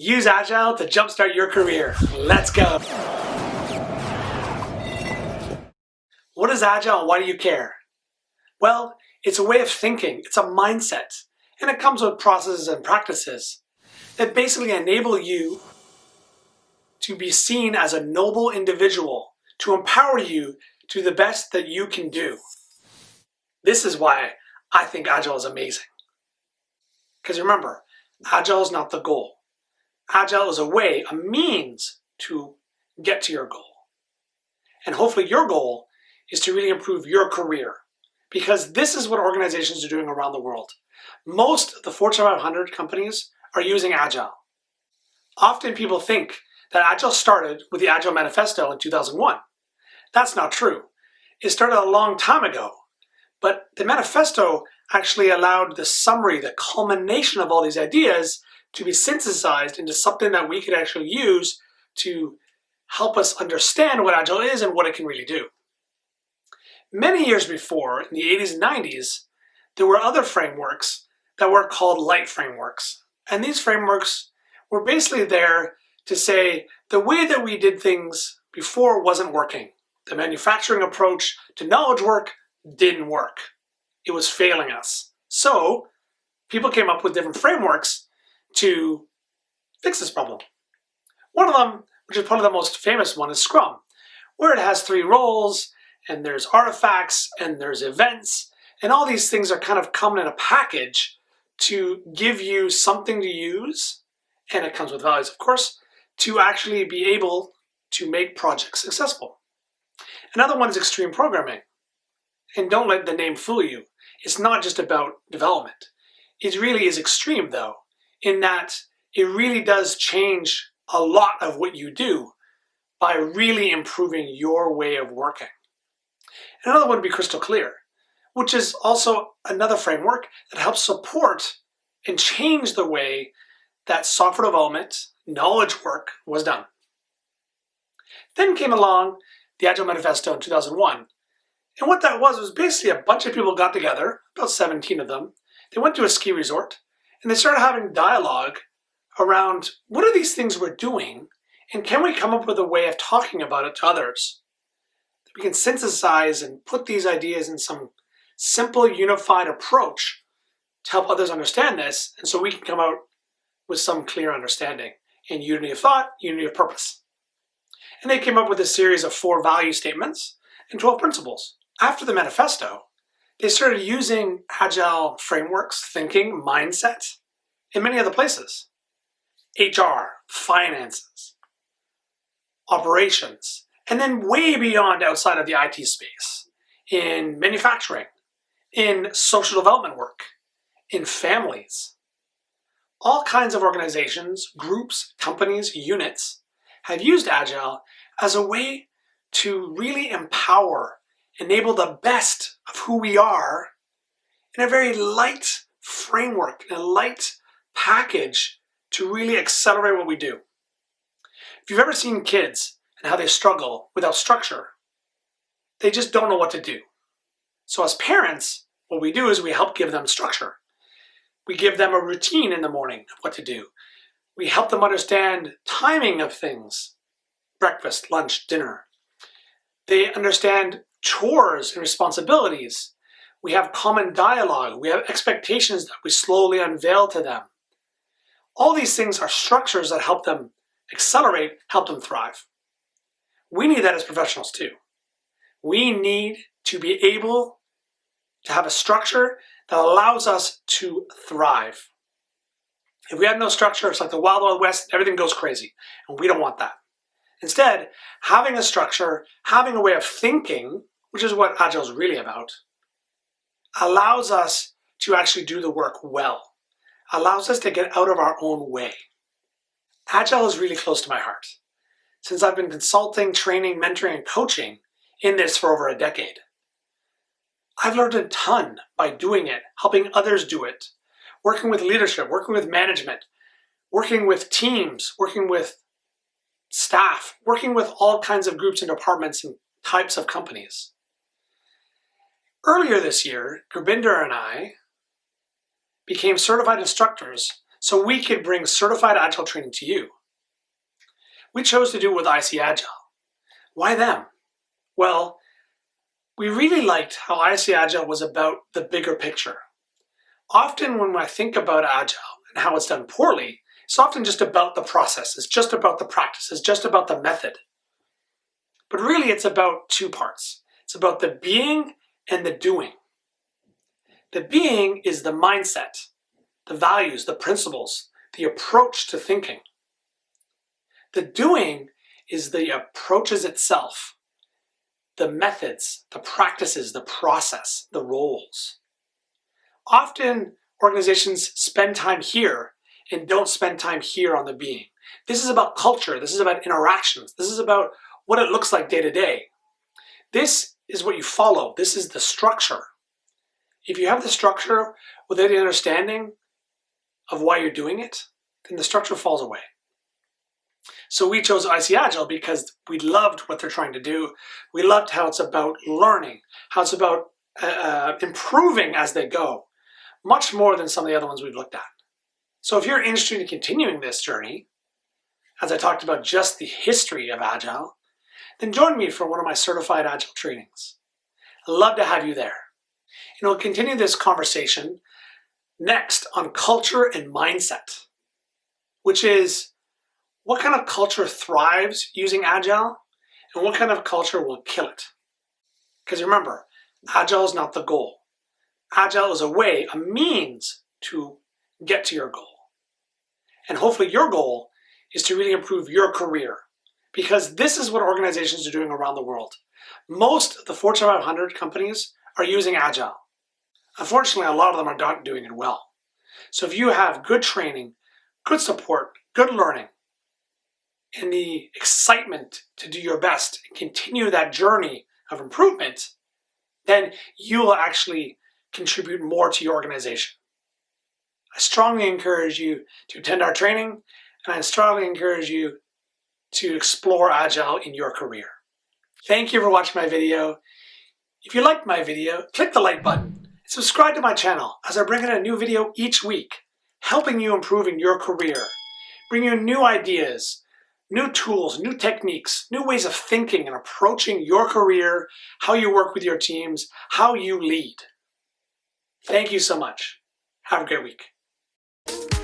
Use Agile to jumpstart your career. Let's go. What is Agile and why do you care? Well, it's a way of thinking, it's a mindset, and it comes with processes and practices that basically enable you to be seen as a noble individual, to empower you to the best that you can do. This is why I think Agile is amazing. Because remember, Agile is not the goal. Agile is a way, a means to get to your goal. And hopefully your goal is to really improve your career, because this is what organizations are doing around the world. Most of the Fortune 500 companies are using Agile. Often people think that Agile started with the Agile Manifesto in 2001. That's not true. It started a long time ago, but the manifesto actually allowed the summary, the culmination of all these ideas to be synthesized into something that we could actually use to help us understand what Agile is and what it can really do. Many years before, in the 80s and 90s, there were other frameworks that were called light frameworks. And these frameworks were basically there to say the way that we did things before wasn't working. The manufacturing approach to knowledge work didn't work. It was failing us. So people came up with different frameworks to fix this problem. One of them, which is probably the most famous one, is Scrum, where it has 3 roles, and there's artifacts, and there's events, and all these things are kind of coming in a package to give you something to use, and it comes with values, of course, to actually be able to make projects successful. Another one is extreme programming. And don't let the name fool you. It's not just about development. It really is extreme, though, in that it really does change a lot of what you do by really improving your way of working. Another one would be crystal clear, which is also another framework that helps support and change the way that software development, knowledge work was done. Then came along the Agile Manifesto in 2001. And what that was basically a bunch of people got together, about 17 of them. They went to a ski resort and they started having dialogue around what are these things we're doing and can we come up with a way of talking about it to others? We can synthesize and put these ideas in some simple, unified approach to help others understand this, and so we can come out with some clear understanding in unity of thought, unity of purpose. And they came up with a series of 4 value statements and 12 principles. After the manifesto, they started using Agile frameworks, thinking, mindset in many other places. HR, finances, operations, and then way beyond outside of the IT space, in manufacturing, in social development work, in families. All kinds of organizations, groups, companies, units have used Agile as a way to really empower, enable the best of who we are in a very light framework, in a light package to really accelerate what we do. If you've ever seen kids and how they struggle without structure, they just don't know what to do. So as parents, what we do is we help give them structure. We give them a routine in the morning of what to do. We help them understand timing of things, breakfast, lunch, dinner. They understand chores and responsibilities. We have common dialogue. We have expectations that we slowly unveil to them. All these things are structures that help them accelerate, help them thrive. We need that as professionals too. We need to be able to have a structure that allows us to thrive. If we have no structure, it's like the Wild Wild West, everything goes crazy, and we don't want that. Instead, having a structure, having a way of thinking, which is what Agile is really about, allows us to actually do the work well, allows us to get out of our own way. Agile is really close to my heart, since I've been consulting, training, mentoring, and coaching in this for over a decade. I've learned a ton by doing it, helping others do it, working with leadership, working with management, working with teams, working with staff, working with all kinds of groups and departments and types of companies. Earlier this year, Gurbinder and I became certified instructors so we could bring certified Agile training to you. We chose to do it with IC Agile. Why them? Well, we really liked how IC Agile was about the bigger picture. Often when I think about Agile and how it's done poorly, it's often just about the process, it's just about the practice, it's just about the method. But really it's about two parts. It's about the being and the doing. The being is the mindset, the values, the principles, the approach to thinking. The doing is the approaches itself, the methods, the practices, the process, the roles. Often organizations spend time here and don't spend time here on the being. This is about culture, this is about interactions, this is about what it looks like day to day. This is what you follow, this is the structure. If you have the structure without the understanding of why you're doing it, then the structure falls away. So we chose IC Agile because we loved what they're trying to do. We loved how it's about learning, how it's about improving as they go, much more than some of the other ones we've looked at. So if you're interested in continuing this journey, as I talked about just the history of Agile, then join me for one of my certified Agile trainings. I'd love to have you there. And we'll continue this conversation next on culture and mindset, which is what kind of culture thrives using Agile and what kind of culture will kill it. Because remember, Agile is not the goal. Agile is a way, a means to get to your goal. And hopefully your goal is to really improve your career, because this is what organizations are doing around the world. Most of the Fortune 500 companies are using Agile. Unfortunately, a lot of them are not doing it well. So if you have good training, good support, good learning, and the excitement to do your best and continue that journey of improvement, then you will actually contribute more to your organization. I strongly encourage you to attend our training, and I strongly encourage you to explore Agile in your career. Thank you for watching my video. If you liked my video, click the like button and subscribe to my channel as I bring in a new video each week, helping you improve in your career, bring you new ideas, new tools, new techniques, new ways of thinking and approaching your career, how you work with your teams, how you lead. Thank you so much. Have a great week.